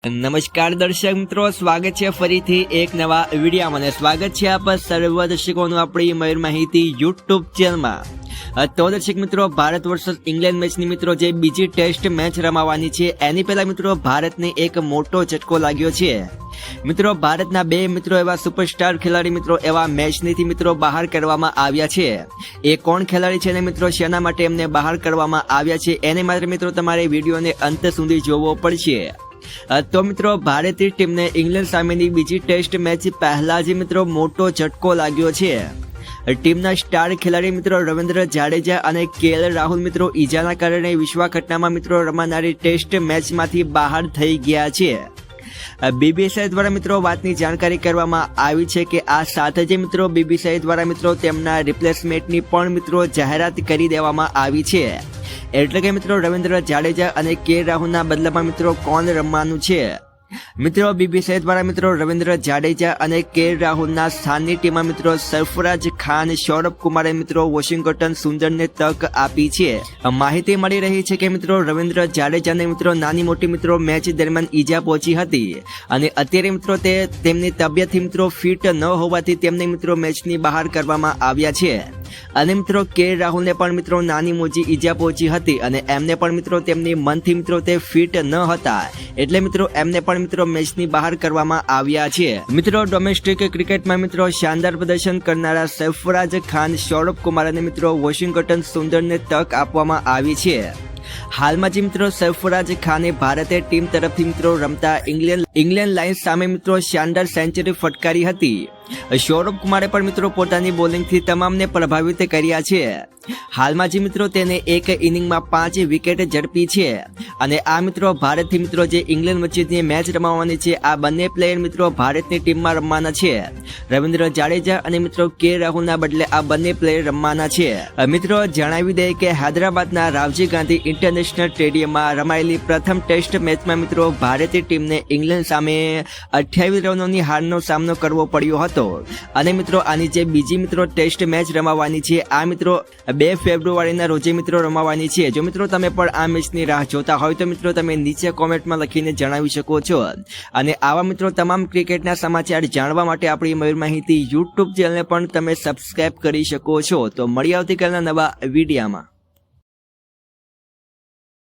નમસ્કાર દર્શક મિત્રો, સ્વાગત છે ફરીથી એક નવા વિડીયોમાં અને સ્વાગત છે આપ સર્વ દર્શકોનું આપણી મયુર માહિતી યુટ્યુબ ચેનલમાં। તો દર્શક મિત્રો, ભારત વર્સસ ઇંગ્લેન્ડ મેચની મિત્રો જે બીજી ટેસ્ટ મેચ રમાવાની છે એની પહેલા મિત્રો ભારતને એક મોટો ઝટકો લાગ્યો છે। મિત્રો ભારતના બે મિત્રો એવા સુપરસ્ટાર ખેલાડી મિત્રો એવા મેચથી મિત્રો બહાર કરવામાં આવ્યા છે। એ કોણ ખેલાડી છે ને મિત્રો શેના માટે એમને બહાર કરવામાં આવ્યા છે એને માટે મિત્રો તમારે વિડીયોને અંત સુધી જોવો પડશે। તો મિત્રો ભારતીય ટીમને ઇંગ્લેન્ડ સામેની બીજી ટેસ્ટ મેચ પહેલા જ મિત્રો મોટો ઝટકો લાગ્યો છે। ટીમના સ્ટાર ખેલાડી મિત્રો રવિન્દ્ર જાડેજા અને કેએલ રાહુલ મિત્રો ઈજાના કારણે વિશ્વકપમાં મિત્રો રમાનારી ટેસ્ટ મેચમાંથી બહાર થઈ ગયા છે। બીબીસીઆઈ દ્વારા મિત્રો વાતની જાણકારી કરવામાં આવી છે કે આ સાથે જ મિત્રો બીબીસીઆઈ દ્વારા મિત્રો તેમના રિપ્લેસમેન્ટની પણ મિત્રો જાહેરાત કરી દેવામાં આવી છે। એટલે કે મિત્રો રવિન્દ્ર જાડેજા અને કેએલ રાહુલના બદલામાં મિત્રો કોણ રમવાનું છે। મિત્રો બીબીસીઆઈ દ્વારા મિત્રો રવિન્દ્ર જાડેજા અને કેએલ રાહુલના સ્થાનની ટીમમાં મિત્રો સરફરાજ ખાન, સૌરભ કુમારે મિત્રો વોશિંગ્ટન સુંદરને તક આપી છે। માહિતી મળી રહી છે કે મિત્રો રવિન્દ્ર જાડેજાને મિત્રો નાની મોટી મિત્રો મેચ દરમિયાન ઈજા પહોંચી હતી અને અત્યારે મિત્રો તેમની તબિયતથી મિત્રો ફિટ ન હોવાથી તેમને મિત્રો મેચની બહાર કરવામાં આવ્યા છે। અને મિત્રો કેએલ રાહુલને પણ મિત્રો નાની મોટી ઈજા પહોંચી હતી અને એમને પણ મિત્રો તેમની મનથી મિત્રો તે ફિટ ન હતા એટલે મિત્રો એમને પણ મિત્રો મેચની બહાર કરવામાં આવ્યા છે। મિત્રો ડોમેસ્ટિક ક્રિકેટમાં મિત્રો શાનદાર પ્રદર્શન કરનારા સરફરાજ ખાન, સૌરભ કુમાર અને મિત્રો વોશિંગ્ટન સુંદરને તક આપવામાં આવી છે। હાલમાં જ મિત્રો સરફરાજ ખાને ભારતીય ટીમ તરફથી મિત્રો રમતા ઇંગ્લેન્ડ લાયન્સ સામે મિત્રો શાનદાર સેન્ચુરી ફટકારી હતી। સૌરભ કુમારે પણ મિત્રો પોતાની બોલિંગથી તમામને પ્રભાવિત કર્યા છે। હાલમાં જ મિત્રો તેને એક ઇનિંગમાં 5 વિકેટ ઝડપી છે અને આ મિત્રો ભારતથી મિત્રો જે ઇંગ્લેન્ડ વચ્ચેની મેચ રમાવાની છે આ બંને પ્લેયર મિત્રો ભારતની ટીમમાં રમવાના છે। રવિન્દ્ર જાડેજા અને મિત્રો કેએલ રાહુલના બદલે આ બંને પ્લેયર રમવાના છે। મિત્રો જણાવી દઈએ કે હૈદરાબાદના રાવજી ગાંધી ઇન્ટરનેશનલ સ્ટેડિયમમાં રમાયેલી પ્રથમ ટેસ્ટ મેચમાં મિત્રો ભારતીય ટીમને ઇંગ્લેન્ડ સામે 28 રનોની હારનો સામનો કરવો પડ્યો હતો અને મિત્રો આની જે બીજી મિત્રો ટેસ્ટ મેચ રમાવાની છે આ મિત્રો 2 ફેબ્રુઆરીના રોજે મિત્રો રમાવાની છે। જો મિત્રો તમે પણ આ મેચની રાહ જોતા હોય તો મિત્રો તમે નીચે કોમેન્ટમાં લખીને જણાવી શકો છો અને આવા મિત્રો તમામ ક્રિકેટના સમાચાર જાણવા માટે આપણી મયુર માહિતી યુટ્યુબ ચેનલને પણ તમે સબસ્ક્રાઇબ કરી શકો છો। તો મળીએ આવતીકાલના નવા વિડીયોમાં।